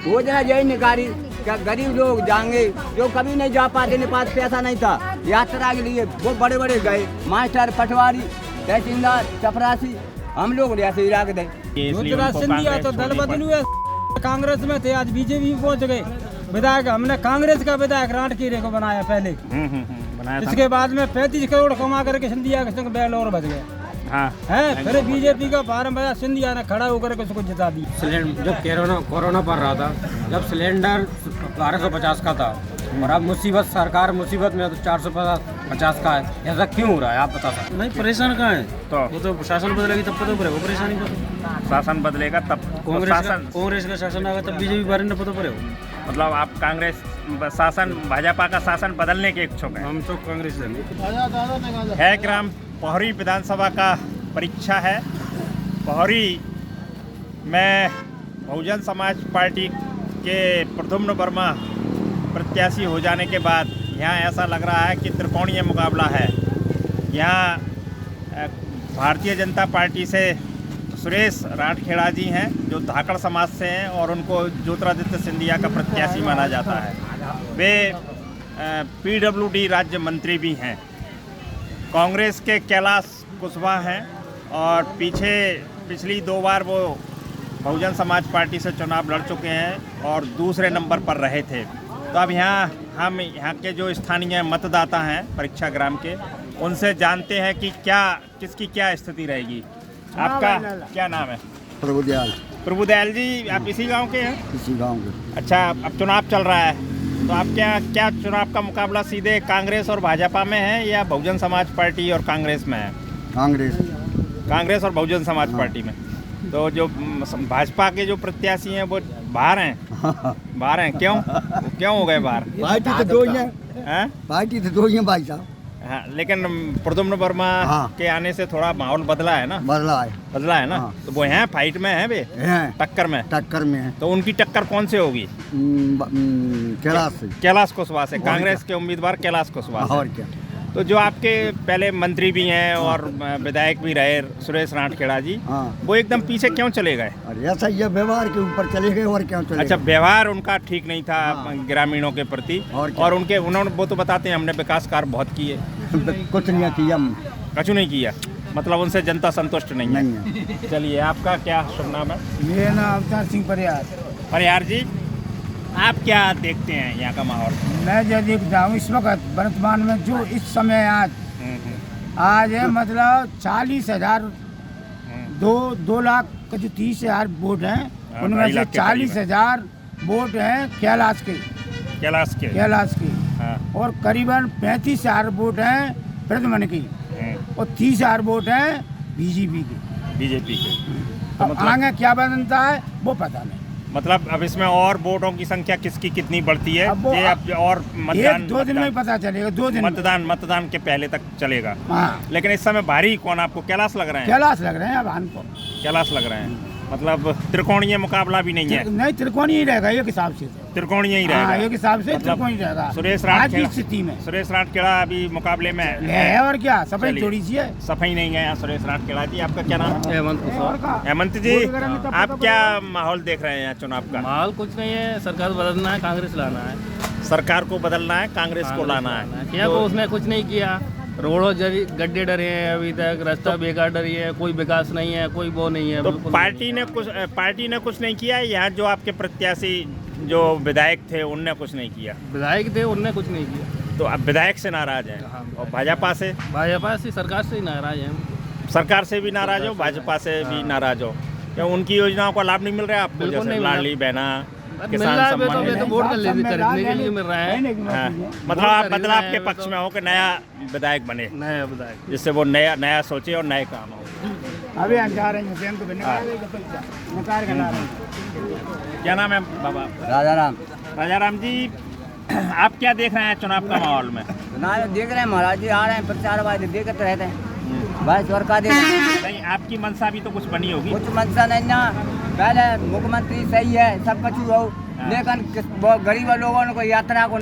योजना यही निकाली क्या गरीब लोग जाएंगे जो कभी नहीं जा पाते, इनके पास पैसा नहीं था यात्रा के लिए, वो बड़े बड़े गए, मास्टर, पटवारी, तहसीलदार, चपरासी, हम लोग ऐसे ही रख दे। सिंधिया तो दल बदल हुए, कांग्रेस में थे, आज बीजेपी में पहुंच गए। विधायक हमने कांग्रेस का विधायक राठकीरे को बनाया पहले, इसके बाद में 35 करोड़ कमा करके सिंधिया के संग बैल और बच गए। हाँ है फिर बीजेपी का फार्म भरा, सिंधिया ने खड़ा होकर के उसको जिता दी। सिलेंडर जब कोरोना पड़ रहा था, जब सिलेंडर 1250 का था और अब मुसीबत, सरकार मुसीबत में तो 450 का है, ऐसा क्यों हो रहा है आप बता सकते? नहीं परेशान कहाँ है, तो वो तो शासन बदलेगी तब पता पड़ेगा परेशानी को। शासन बदलेगा तब कांग्रेस का शासन आएगा तब बीजेपी बारे में पता पड़ेगा। मतलब आप कांग्रेस शासन, भाजपा का शासन बदलने के इच्छुक हैं? हम तो कांग्रेस देंगे। है ग्राम पोहरी विधानसभा का परीक्षा है। पोहरी में बहुजन समाज पार्टी के प्रद्युम्न वर्मा प्रत्याशी हो जाने के बाद यहाँ ऐसा लग रहा है कि त्रिकोणीय मुकाबला है। यहाँ भारतीय जनता पार्टी से सुरेश राठखेड़ा जी हैं जो धाकड़ समाज से हैं और उनको ज्योतिरादित्य सिंधिया का प्रत्याशी माना जाता है। वे PWD राज्य मंत्री भी हैं। कांग्रेस के कैलाश कुशवाहा हैं और पिछली 2 बार वो बहुजन समाज पार्टी से चुनाव लड़ चुके हैं और दूसरे नंबर पर रहे थे। तो अब हम यहाँ के जो स्थानीय मतदाता हैं परीक्षा ग्राम के, उनसे जानते हैं कि किसकी क्या स्थिति रहेगी। आपका क्या नाम है? प्रभुदयाल। प्रभुदयाल जी, आप इसी गांव के हैं? इसी गांव के। अच्छा, अब चुनाव चल रहा है तो आप क्या चुनाव का मुकाबला सीधे कांग्रेस और भाजपा में है या बहुजन समाज पार्टी और कांग्रेस में है? कांग्रेस और बहुजन समाज पार्टी में। तो जो भाजपा के जो प्रत्याशी हैं वो बाहर हैं? बाहर हैं, क्यों हो गए बाहर? पार्टी तो दो ही है, पार्टी तो दो ही है भाई साहब। हाँ, लेकिन प्रद्युम्न वर्मा के आने से थोड़ा माहौल बदला है ना? बदला है ना? तो वो हैं, फाइट में हैं, वे टक्कर में है। तो उनकी टक्कर कौन से होगी? कैलाश कुशवाहा से, कांग्रेस के उम्मीदवार कैलाश कुशवाहा। और क्या? तो जो आपके पहले मंत्री भी हैं और विधायक भी रहे सुरेश राठखेड़ा जी, वो एकदम पीछे क्यों चले गए? अरे ऐसा ये व्यवहार के ऊपर चले गए और क्यों चले? अच्छा, व्यवहार उनका ठीक नहीं था ग्रामीणों के प्रति और उन्होंने वो तो बताते हैं हमने विकास कार्य बहुत किए। कुछ नहीं किया, कुछ नहीं किया, मतलब उनसे जनता संतुष्ट नहीं है। चलिए, आपका क्या शुभ नाम है? मेरा नाम अवतार सिंह परिहार जी, आप क्या देखते हैं यहाँ का माहौल? मैं जो देखता हूँ इस वक्त वर्तमान में जो इस समय आज है, मतलब 40,000 2 लाख का जो 30,000 वोट हैं, उनमें से 40,000 वोट हैं कैलाश के और करीबन 35,000 वोट हैं प्रद्युम्न की और 30,000 वोट हैं बीजेपी के। तो मतलब आगे क्या बनता है वो पता नहीं। मतलब अब इसमें और वोटों की संख्या किसकी कितनी बढ़ती है ये अब और मतदान 2 दिन में पता चलेगा। 2 दिन मतदान के पहले तक चलेगा। हाँ। लेकिन इस समय भारी कौन आपको? कैलाश लग रहे हैं? कैलाश लग रहे हैं, अब हमको कैलाश लग रहे हैं। मतलब त्रिकोणीय मुकाबला भी नहीं है? नहीं, त्रिकोणीय ही रहेगा एक हिसाब से। त्रिकोणीय ही रहेगा एक हिसाब से, त्रिकोणीय रहेगा। सुरेश राठखेड़ा अभी मुकाबले में है और क्या सफाई थोड़ी सी है, सफाई नहीं है। सुरेश राठखेड़ा जी, आपका क्या नाम है? हेमंत जी, आप क्या माहौल देख रहे हैं चुनाव का? माहौल कुछ नहीं है, सरकार बदलना है, कांग्रेस लाना है। सरकार को बदलना है, कांग्रेस को लाना है। क्या को उसने कुछ नहीं किया, रोडों गड्ढे डरे हैं अभी तक, रास्ता बेकार डरी है, कोई विकास नहीं है, कोई वो नहीं है। तो पार्टी ने कुछ नहीं किया? यहाँ जो आपके प्रत्याशी जो विधायक थे उनने कुछ नहीं किया? विधायक थे, उनने कुछ नहीं किया। तो अब विधायक से नाराज हैं? और भाजपा से? सरकार से ही नाराज हैं। सरकार से भी नाराज हो, भाजपा से भी नाराज हो? क्या उनकी योजनाओं का लाभ नहीं मिल रहा है आपको? जैसे लाडली बहना, किसान सम्मान, तो वोट खरीदने के लिए मिल रहा है। मतलब आप बदलाव के पक्ष में हो कि नया विधायक बने, जिससे वो नया सोचे और नए काम हो। अभी जा रहे हैं। क्या नाम है बाबा? राजाराम जी, आप क्या देख रहे हैं चुनाव का माहौल में? देख रहे हैं महाराज जी, आ रहे हैं प्रचार वाले देखते रहते हैं बस, और का देख रहे हैं। नहीं, आपकी मनसा भी तो कुछ बनी होगी? कुछ मनसा नहीं ना, पहले मुख्यमंत्री सही है, सब कुछ हो, लेकिन गरीब लोगों को यात्रा को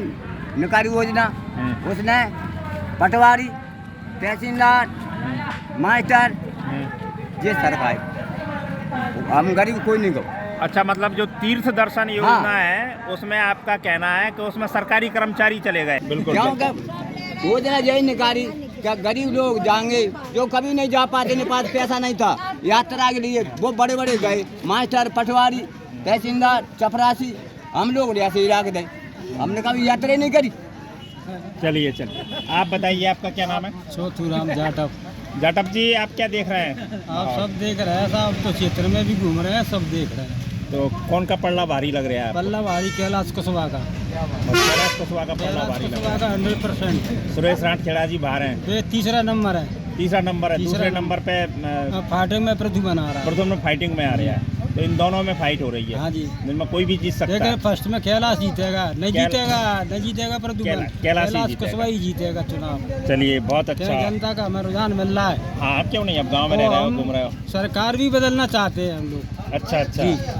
निकाली योजना, उसने पटवारी, तहसीलदार, मास्टर, ये सरकार, हम गरीब कोई नहीं गो। अच्छा, मतलब जो तीर्थ दर्शन योजना है उसमें आपका कहना है कि उसमें सरकारी कर्मचारी चले गए। बिल्कुल क्योंकि योजना यही निकाली क्या गरीब लोग जाएंगे जो कभी नहीं जा पाते, इनके पास पैसा नहीं था यात्रा के लिए, वो बड़े बड़े गए, मास्टर, पटवारी, तहसीलदार, चपरासी, हम लोग ऐसे ही रख दे, हमने कभी यात्रा नहीं करी। चलिए आप बताइए, आपका क्या नाम है? चौथूराम जाटव। जाटव जी, आप क्या देख रहे हैं? आप सब देख रहे हैं साहब, तो क्षेत्र में भी घूम रहे हैं, सब देख रहे हैं। तो कौन का पल्ला भारी लग रहा है? पल्ला भारी कैलाश कुशवाहा का। कैलाश कुशवाहा का पल्ला भारी लग रहा है। कुशवाहा का 100%। सुरेश राठखेड़ा जी बाहर हैं। ये तीसरा नंबर है। तीसरा नंबर है। दूसरे नंबर पे फाइटिंग में प्रद्युमन आ रहा है। प्रद्युमन फाइटिंग में आ रहा है। तो इन दोनों में फाइट हो रही है। हाँ जी, जिनमें कोई भी जीत सकता है। फर्स्ट में कैलाश जीतेगा, नहीं जीतेगा प्रद्युमन, कैलाश कुशवाहा ही जीतेगा चुनाव। चलिए, बहुत अच्छा। जनता का हमें रुझान मिल रहा है। हाँ, क्यों नहीं, अब गाँव में रह रहे हो, घूम रहे हो। सरकार भी बदलना चाहते हैं हम लोग। अच्छा,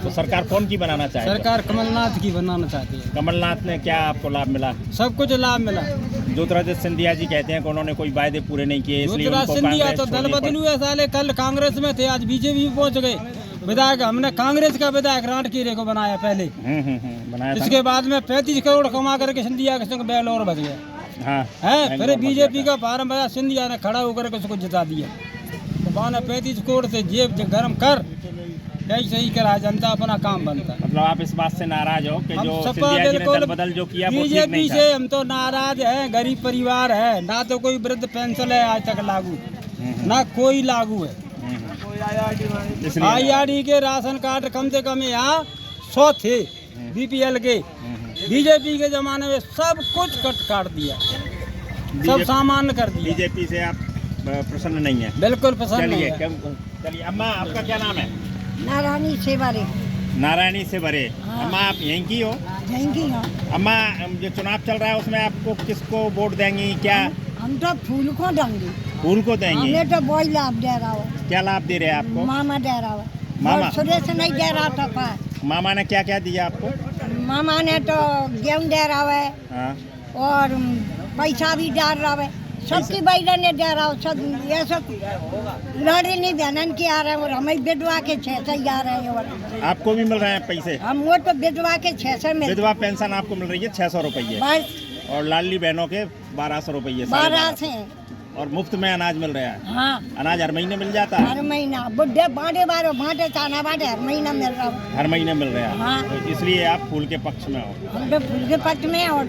तो सरकार कौन की बनाना चाहते हैं? सरकार कमलनाथ की बनाना चाहती है। कमलनाथ ने क्या आपको लाभ मिला? सब कुछ लाभ मिला। ज्योतिरादित्य सिंधिया जी कहते हैं कि उन्होंने कोई वायदे पूरे नहीं किए, इसलिए ज्योतिरादित्य उनको सिंधिया कांग्रेस तो दल छोड़नी बदल पड़ी। हुए साले, कल कांग्रेस में थे, आज बीजेपी में पहुंच गए। विधायक हमने कांग्रेस का विधायक राठकीरे को बनाया पहले, बनाया था। इसके बाद में 35 करोड़ कमा करके सिंधिया के संग बैल और बच गया हाँ, है। फिर बीजेपी का फार्म भरा, सिंधिया ने खड़ा होकर के उसको जिता दिया। तो बाने 35 करोड़ से जेब गरम कर, ऐसे ही करा, जनता अपना काम बनता। मतलब आप इस बात से नाराज हो कि हम जो सबका सिंधिया जी ने बिल्कुल दल बदल जो किया वो ठीक बीजेपी नहीं था? से हम तो नाराज हैं। गरीब परिवार है, ना तो कोई वृद्ध पेंशन है आज तक लागू, ना कोई लागू है। इसलिए IRD के राशन कार्ड कम से कम यहाँ 100 थे BPL के। बीजेपी के जमाने में सब कुछ कट काट दिया, सब सामान्य कर दिया। बीजेपी से आप प्रसन्न नहीं है? बिल्कुल पसंद नहीं चलिए है। चलिए, अम्मा आपका क्या नाम है? नारायणी सेवारे। नारायणी से बरे। अम्मा आप यहीं की हो? यहीं की हो। अम्मा, जो चुनाव चल रहा है उसमें आपको किसको वोट देंगी? क्या हम तो फूल को देंगे, फूल को देंगी? हमें तो वही लाभ दे रहा हो, क्या लाभ दे रहे हैं आपको? मामा दे रहा हो। मामा? और सुरेश नहीं दे रहा था पास। मामा ने क्या क्या दिया आपको? मामा ने तो गेहूँ दे रहा है हाँ, और पैसा भी डाल रहा है, सबकी बैला ने दे रहा हो। सब ये सब लड़े नहीं बहनन के आ रहे हैं, और हमें विधवा के 600 आ रहे हैं। और आपको भी मिल रहे हैं पैसे? हम वो तो विधवा के 600 में विधवा पेंशन आपको मिल रही है 600 रुपये, बस और लाडली बहनों के 1200 रुपये, 12 से। और मुफ्त में अनाज मिल रहा है। हाँ, अनाज हर महीने मिल जाता है? हर महीना बुढ़े बांटे बारो बांटे चाना बांटे हर महीना मिल रहा हो। हर महीने मिल रहा है। हाँ। तो इसलिए आप फूल के पक्ष में हो? हम तो फूल के पक्ष में हैं, और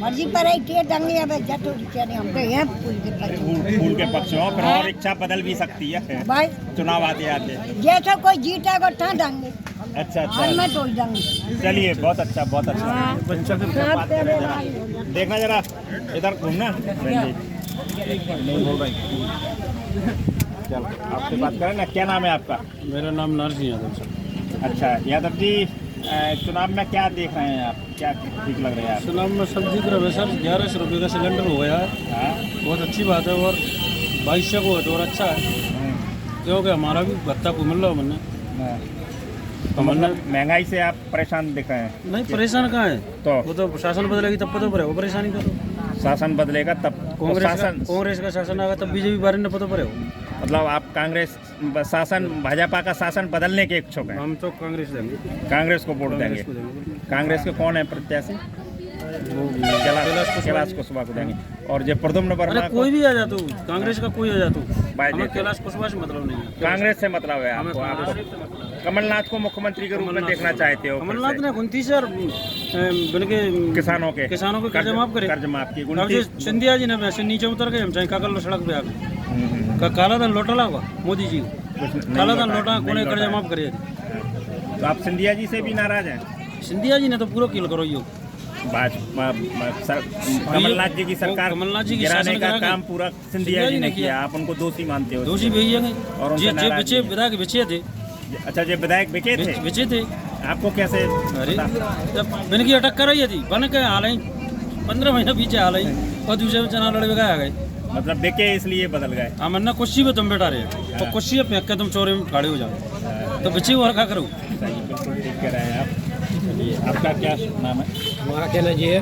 मर्जी पर आई टे दंगे अब जटो चले, हम तो हैं फूल के पक्ष में। फूल के पक्ष में हो, फिर और इच्छा बदल भी सकती है बस चुनाव आते आते। जैसा कोई जीतेगा तो देंगे, अच्छा आज मैं तो देंगे। चलिए, बहुत अच्छा, बहुत अच्छा। हाँ। बच्चों के सब बात तेरे करें जरा। भाई। देखना जरा, इधर घूमना। नहीं बोल रही। चल, आपसे बात करें ना, क्या नाम है आपका? मेरा नाम नरसिंह यादव सर। अच्छा यादव जी, चुनाव में क्या देख रहे हैं आप? क्या ठीक लग रहा है आपको? चुनाव में सब्जी का रहे सर 1100 रुपये का सिलेंडर हो गया है, हाँ? बहुत अच्छी बात है। और 2200 को है तो और अच्छा है, क्योंकि हमारा भी भत्ता को मिल रहा है। मैंने तो मतलब महंगाई से आप परेशान दिख रहे हैं? नहीं, परेशान कहाँ है, तो वो तो शासन बदलेगी तब पता पड़ेगा परेशानी का। तो शासन बदलेगा तब तो शासन, कांग्रेस का शासन आएगा तब बीजेपी बारे में पता पड़ेगा। मतलब आप कांग्रेस शासन, भाजपा का शासन बदलने के इच्छुक हैं? हम तो कांग्रेस देंगे, कांग्रेस को वोट देंगे। कांग्रेस के कौन है प्रत्याशी? कैलाश कुशवाहा को देंगे। और जो प्रद्युम्न वर्मा को? कोई भी आ जातो, कांग्रेस का कोई आ जातो, बाय हमें देते। कैलाश कुशवाहा से मतलब नहीं है। कांग्रेस से मतलब है आपको? कमलनाथ को मुख्यमंत्री के रूप में देखना चाहते हो? कमलनाथ ने 29 हजार बल्कि किसानों के कर्ज माफ करे। कर्ज माफ की अब जो सिंधिया जी ने वैसे नीचे उतर गए, हम चाहे काकल सड़क पे आ गए। काला धन लौटा लागा मोदी जी को, काला धन लौटा कोने कर्जा माफ करे। तो आप सिंधिया जी से भी नाराज हैं? सिंधिया जी ने तो पूरा किल करो यो। कमलनाथ जी की सरकार कमलनाथ जी की गिराने शासन का करा काम पूरा सिंधिया जी ने किया, आप उनको दोषी मानते हो? दोषी भैया और उनसे जे नाराज बच्चे नहीं है? विधायक बचे थे, अच्छा, जो विधायक बिके थे, बचे थे। आपको कैसे अरे पता? जब मैंने की अटक कराई थी, बन के हाल 15 महीना पीछे हाल और दूसरे में चना लड़े आ गए। मतलब बिके इसलिए बदल गए? हाँ, मन्ना कुर्सी पे तुम बैठा रहे तो कुर्सी पे फेंक के तुम चोरे में खड़े हो जाओ, तो बच्चे और क्या करो। सही, बिल्कुल ठीक कह रहे हैं आप। चलिए, आपका क्या नाम है? हमारा कहना ये है,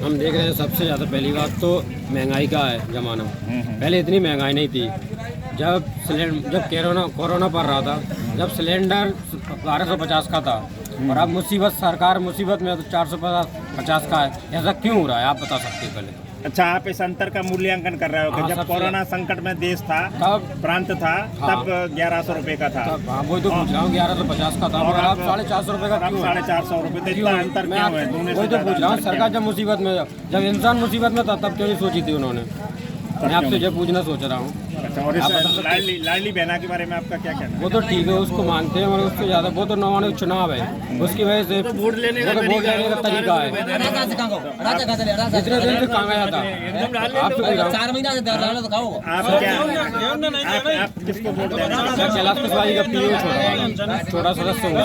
हम देख रहे हैं सबसे ज़्यादा पहली बात तो महंगाई का है ज़माना। पहले इतनी महंगाई नहीं थी। जब कोरोना पड़ रहा था जब सिलेंडर 1250 का था और अब मुसीबत सरकार मुसीबत में तो 450 का है, ऐसा क्यों हो रहा है? आप बता सकते हैं पहले। अच्छा, आप इस अंतर का मूल्यांकन कर रहे हो कि हाँ, जब सबसे कोरोना संकट में देश था, तब प्रांत था, हाँ। तब 1100 रुपए का था, तब हाँ, वही तो पूछ रहा हूँ, 1150 का था और अब 450 रुपए का अब क्यों है? 450 रुपए। तो इतना अंतर मैं क्यों है? दोनों से वही तो ज़्यादा पूछ रहा हूँ, अंतर सरकार क्या जब मुसीबत में, जब इंसान मुसीबत में था तब क्यों नहीं सोची थी उन्होंने? मैं आपसे जब पूछना सोच रहा हूँ। है? अच्छा, और इस लाडली बहना के बारे में आपका क्या कहना है? वो तो ठीक है, उसको मानते हैं, मगर उससे ज़्यादा वो तो नवाने चुनाव है, उसकी वजह से वोट लेने का तरीका है। जितने दिन से कहाँ गया था आपसे पूछ रहा हूँ। 4 महीना से दर रहा तो खाओ। आप क्या आप किसको वोट दे रहे हैं? मैं कैलाश कुशवाहा का पीओ छोटा सदस्य हूँ।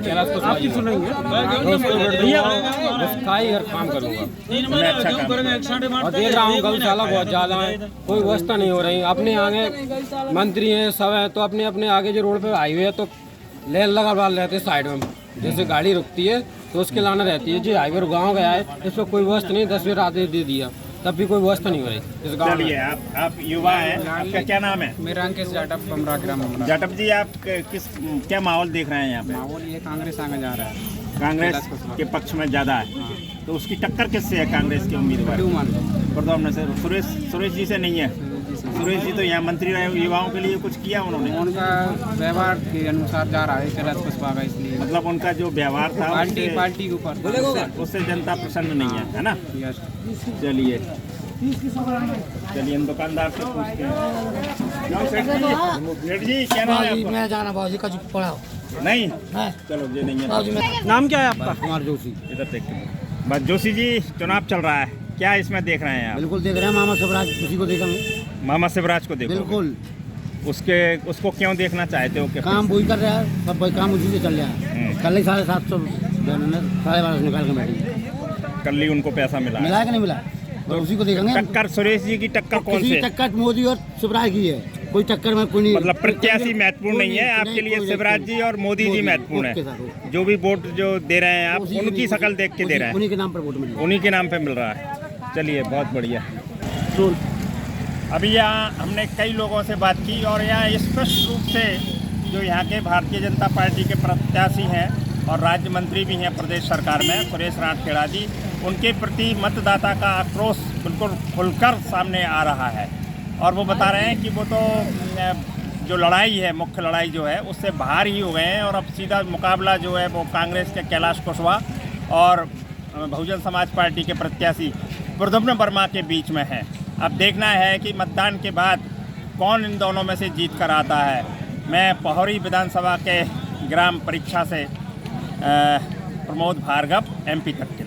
कैलाश कुशवाहा सुनेंगे उसका ही हर काम करूँगा। मैं अच्छा काम करूँ। और देख रहा हूँ गौशाला बहुत ज़्यादा है, कोई व्यवस्था नहीं हो रही। अपने आगे मंत्री हैं, सब हैं, तो अपने अपने आगे जो रोड पे हाईवे है तो लेन लगा रहते हैं साइड में, जैसे गाड़ी रुकती है तो उसके लाना रहती है। जो हाईवे गाँव गया है इसमें कोई व्यवस्था नहीं, 10 मिनट आते दे दिया तब भी कोई व्यवस्था नहीं हो रही इस गाँव में। चलिए, आप युवा हैं, आपका क्या नाम है? मेरा अंकित जाटव बमरा ग्राम जाटव जी, आप क्या माहौल देख रहे हैं यहाँ पे? माहौल ये कांग्रेस आगे जा रहा है। कांग्रेस के पक्ष में ज़्यादा है, तो उसकी टक्कर किससे है? कांग्रेस के उम्मीदवार प्रधान से सुरेश जी से नहीं है। सुरेश जी तो यहाँ मंत्री रहे, युवाओं के लिए कुछ किया उन्होंने? उनका व्यवहार के अनुसार जा रहा है कैलाश कुशवाहा, इसलिए मतलब उनका जो व्यवहार था पार्टी के ऊपर उससे जनता प्रसन्न नहीं है ना? चलिए इन दुकानदार से पूछते हैं। सेठ जी क्या नाम है आपका? मैं जाना बाबूजी का पढ़ाओ नहीं, चलो ये नहीं है। नाम क्या है आपका? कुमार जोशी। इधर देखते हैं। बस जोशी जी, चुनाव चल रहा है, क्या इसमें देख रहे हैं आप? बिल्कुल देख रहे हैं, मामा शिवराज उसी को देखेंगे। मामा शिवराज को देखो। बिल्कुल, उसको क्यों देखना चाहते हो? काम वही कर रहा है, सब भाई काम उसी से चल रहा है। कल ही 750 1250 निकाल के बैठी, कल ही उनको पैसा मिला मिला कि नहीं मिला, तो उसी को देखेंगे। टक्कर सुरेश जी की टक्कर कौन किसी से? टक्कर मोदी और शिवराज की है, कोई टक्कर में कोई नहीं। मतलब प्रत्याशी महत्वपूर्ण नहीं है आपके लिए, शिवराज जी और मोदी जी महत्वपूर्ण है। जो भी वोट जो दे रहे हैं आप, उनकी शकल देख के दे रहे हैं, उन्हीं के नाम पर वोट मिल रहा है। उन्हीं के नाम पे मिल रहा है। चलिए, बहुत बढ़िया। अभी यहाँ हमने कई लोगों से बात की और यहाँ स्पष्ट रूप से जो यहाँ के भारतीय जनता पार्टी के प्रत्याशी हैं और राज्य मंत्री भी हैं प्रदेश सरकार में, सुरेश राणखेड़ा जी, उनके प्रति मतदाता का आक्रोश बिल्कुल खुलकर सामने आ रहा है। और वो बता रहे हैं कि वो तो जो लड़ाई है, मुख्य लड़ाई जो है, उससे बाहर ही हो गए हैं और अब सीधा मुकाबला जो है वो कांग्रेस के कैलाश कुशवाहा और बहुजन समाज पार्टी के प्रत्याशी प्रद्युम्न वर्मा के बीच में है। अब देखना है कि मतदान के बाद कौन इन दोनों में से जीत कर आता है। मैं पहौरी विधानसभा के ग्राम परीक्षा से प्रमोद भार्गव, MP तक के।